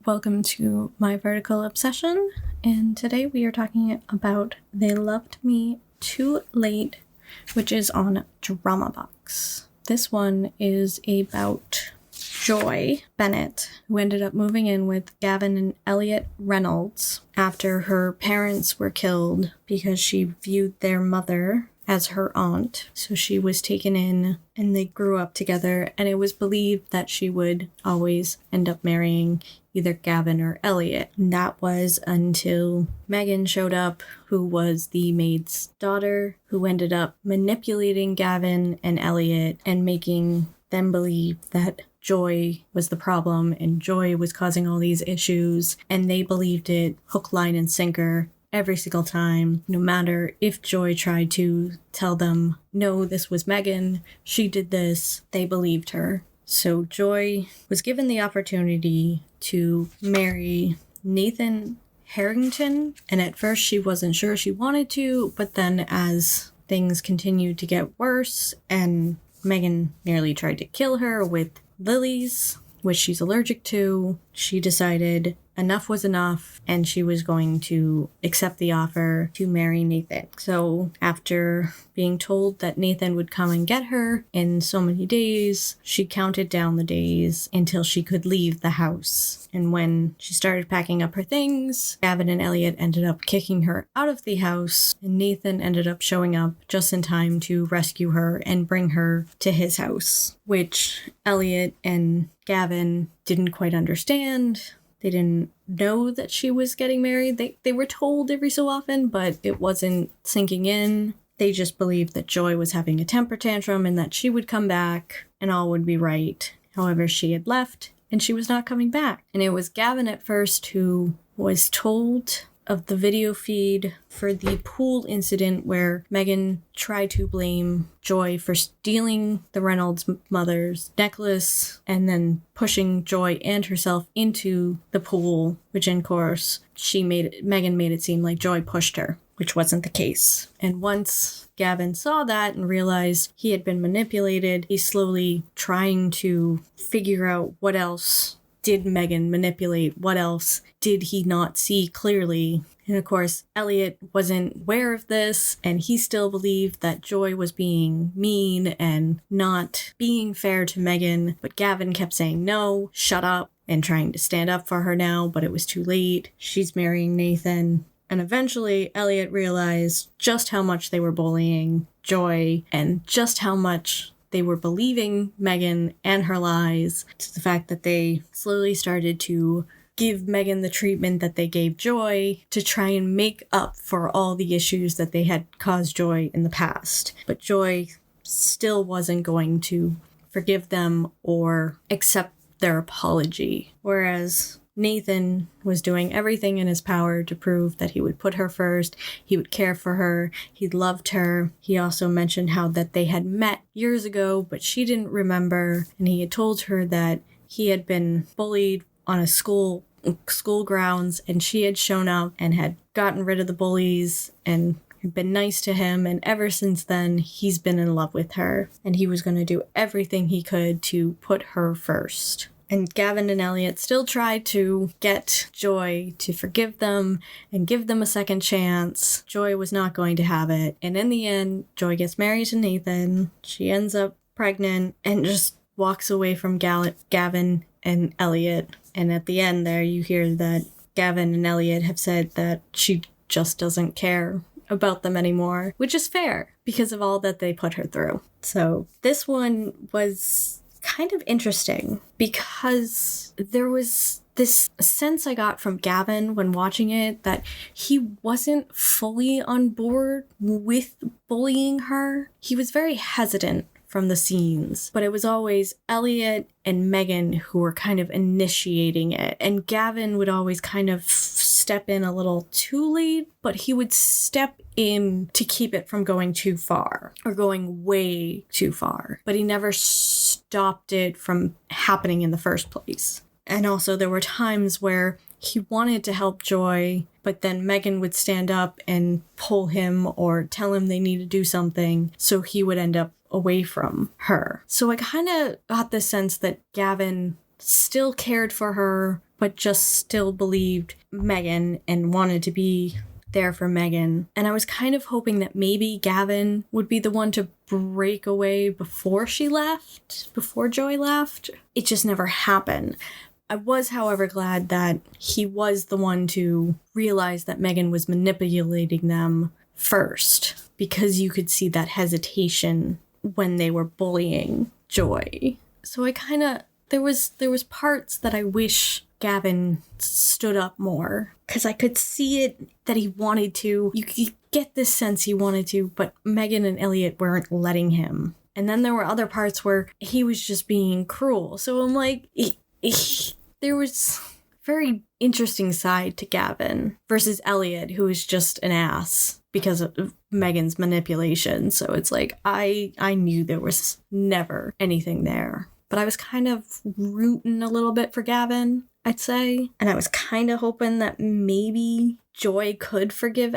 Welcome to my vertical obsession, and today we are talking about They Loved Me Too Late, which is on DramaBox. This one is about Joy Bennett, who ended up moving in with Gavin and Elliot Reynolds after her parents were killed because she viewed their mother as her aunt. So she was taken in and they grew up together, and it was believed that she would always end up marrying either Gavin or Elliot. And that was until Megan showed up, who was the maid's daughter, who ended up manipulating Gavin and Elliot and making them believe that Joy was the problem and Joy was causing all these issues, and they believed it hook, line, and sinker every single time. No matter if Joy tried to tell them, no, this was Megan, she did this, they believed her. So Joy was given the opportunity to marry Nathan Harrington, and at first she wasn't sure she wanted to, but then as things continued to get worse and Megan nearly tried to kill her with lilies, which she's allergic to, she decided enough was enough, and she was going to accept the offer to marry Nathan. So after being told that Nathan would come and get her in so many days, she counted down the days until she could leave the house. And when she started packing up her things, Gavin and Elliot ended up kicking her out of the house, and Nathan ended up showing up just in time to rescue her and bring her to his house, which Elliot and Gavin didn't quite understand. They didn't know that she was getting married. They were told every so often, but it wasn't sinking in. They just believed that Joy was having a temper tantrum and that she would come back and all would be right. However, she had left and she was not coming back. And it was Gavin at first who was told of the video feed for the pool incident where Megan tried to blame Joy for stealing the Reynolds mother's necklace and then pushing Joy and herself into the pool, which in course Megan made it seem like Joy pushed her, which wasn't the case. And once Gavin saw that and realized he had been manipulated, he's slowly trying to figure out what else did Megan manipulate? What else did he not see clearly? And of course, Elliot wasn't aware of this, and he still believed that Joy was being mean and not being fair to Megan. But Gavin kept saying, no, shut up, and trying to stand up for her now, but it was too late. She's marrying Nathan. And eventually, Elliot realized just how much they were bullying Joy and just how much they were believing Megan and her lies, to the fact that they slowly started to give Megan the treatment that they gave Joy to try and make up for all the issues that they had caused Joy in the past. But Joy still wasn't going to forgive them or accept their apology. Whereas Nathan was doing everything in his power to prove that he would put her first, he would care for her, he loved her. He also mentioned how that they had met years ago, but she didn't remember, and he had told her that he had been bullied on a school grounds, and she had shown up and had gotten rid of the bullies and had been nice to him, and ever since then, he's been in love with her, and he was going to do everything he could to put her first. And Gavin and Elliot still tried to get Joy to forgive them and give them a second chance. Joy was not going to have it. And in the end, Joy gets married to Nathan. She ends up pregnant and just walks away from Gavin and Elliot. And at the end there, you hear that Gavin and Elliot have said that she just doesn't care about them anymore, which is fair because of all that they put her through. So this one was kind of interesting because there was this sense I got from Gavin when watching it that he wasn't fully on board with bullying her. He was very hesitant from the scenes, but it was always Elliot and Megan who were kind of initiating it, and Gavin would always kind of step in a little too late, but he would step in to keep it from going too far or going way too far, but he never stopped it from happening in the first place. And also there were times where he wanted to help Joy, but then Megan would stand up and pull him or tell him they need to do something, so he would end up away from her. So I kind of got the sense that Gavin still cared for her, but just still believed Megan and wanted to be there for Megan. And I was kind of hoping that maybe Gavin would be the one to break away before Joy left. It just never happened. I was, however, glad that he was the one to realize that Megan was manipulating them first, because you could see that hesitation when they were bullying Joy. So there was parts that I wish Gavin stood up more, because I could see it that he wanted to. You could get this sense he wanted to, but Megan and Elliot weren't letting him. And then there were other parts where he was just being cruel. So I'm like, there was very interesting side to Gavin versus Elliot, who is just an ass because of Megan's manipulation. So it's like, I knew there was never anything there. But I was kind of rooting a little bit for Gavin, I'd say. And I was kind of hoping that maybe Joy could forgive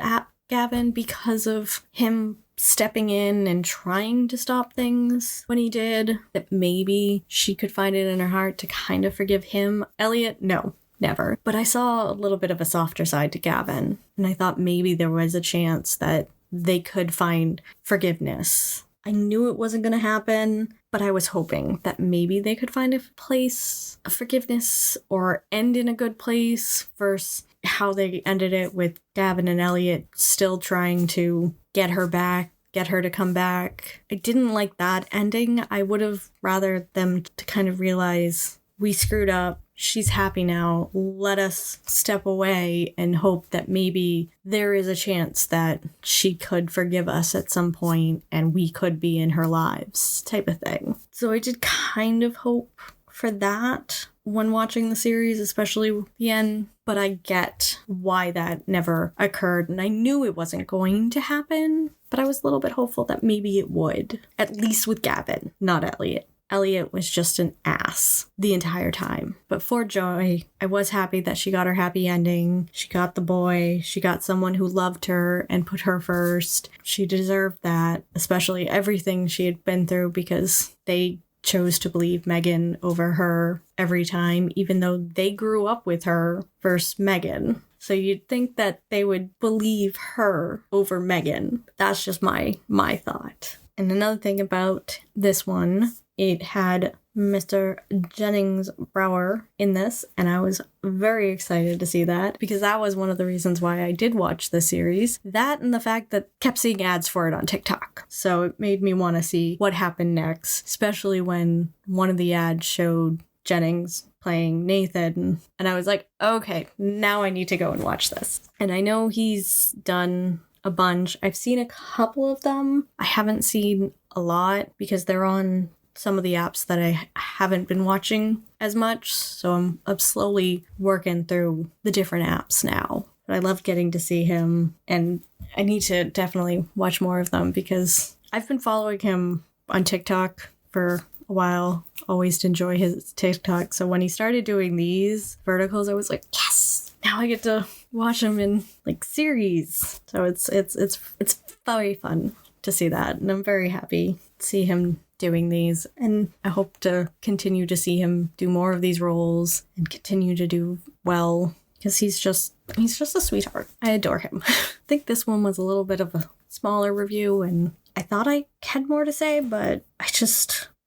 Gavin because of him stepping in and trying to stop things when he did. That maybe she could find it in her heart to kind of forgive him. Elliot, no. Never. But I saw a little bit of a softer side to Gavin, and I thought maybe there was a chance that they could find forgiveness. I knew it wasn't going to happen, but I was hoping that maybe they could find a place of forgiveness or end in a good place versus how they ended it with Gavin and Elliot still trying to get her back, get her to come back. I didn't like that ending. I would have rather them to kind of realize we screwed up. She's happy now. Let us step away and hope that maybe there is a chance that she could forgive us at some point and we could be in her lives, type of thing. So I did kind of hope for that when watching the series, especially the end. But I get why that never occurred. And I knew it wasn't going to happen, but I was a little bit hopeful that maybe it would. At least with Gavin, not Elliot. Elliot was just an ass the entire time. But for Joy, I was happy that she got her happy ending. She got the boy. She got someone who loved her and put her first. She deserved that, especially everything she had been through, because they chose to believe Megan over her every time, even though they grew up with her versus Megan. So you'd think that they would believe her over Megan. That's just my thought. And another thing about this one, it had Mr. Jennings Brower in this, and I was very excited to see that because that was one of the reasons why I did watch the series. That and the fact that I kept seeing ads for it on TikTok. So it made me want to see what happened next, especially when one of the ads showed Jennings playing Nathan, and I was like, okay, now I need to go and watch this. And I know he's done a bunch. I've seen a couple of them. I haven't seen a lot because they're on some of the apps that I haven't been watching as much, so I'm slowly working through the different apps now. But I love getting to see him, and I need to definitely watch more of them because I've been following him on TikTok for a while. Always enjoy his TikTok, so when he started doing these verticals, I was like, yes! Now I get to watch him in like series. So it's very fun to see that, and I'm very happy to see him doing these, and I hope to continue to see him do more of these roles and continue to do well because he's just a sweetheart. I adore him. I think this one was a little bit of a smaller review, and I thought I had more to say, but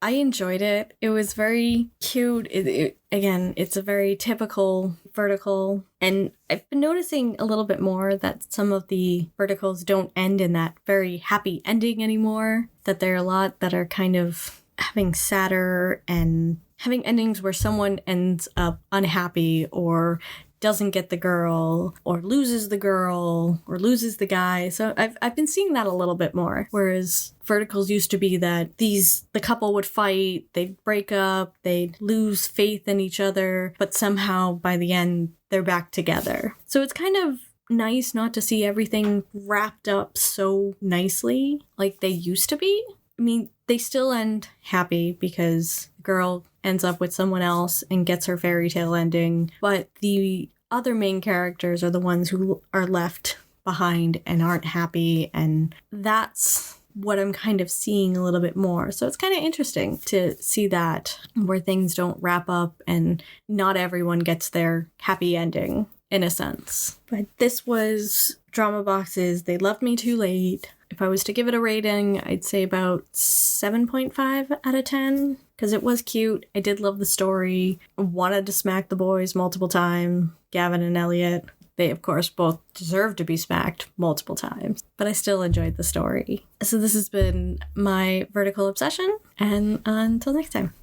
I enjoyed it. It was very cute. Again, it's a very typical vertical, and I've been noticing a little bit more that some of the verticals don't end in that very happy ending anymore, that there are a lot that are kind of having sadder and having endings where someone ends up unhappy or doesn't get the girl or loses the girl or loses the guy. So I've been seeing that a little bit more. Whereas verticals used to be that the couple would fight, they'd break up, they'd lose faith in each other, but somehow by the end they're back together. So it's kind of nice not to see everything wrapped up so nicely like they used to be. I mean, they still end happy because the girl ends up with someone else and gets her fairy tale ending, but the other main characters are the ones who are left behind and aren't happy, and that's what I'm kind of seeing a little bit more. So it's kind of interesting to see that, where things don't wrap up and not everyone gets their happy ending, in a sense. But this was DramaBox's They Loved Me Too Late. If I was to give it a rating, I'd say about 7.5 out of 10, because it was cute. I did love the story. I wanted to smack the boys multiple times. Gavin and Elliot. They, of course, both deserve to be smacked multiple times, but I still enjoyed the story. So this has been my vertical obsession, and until next time.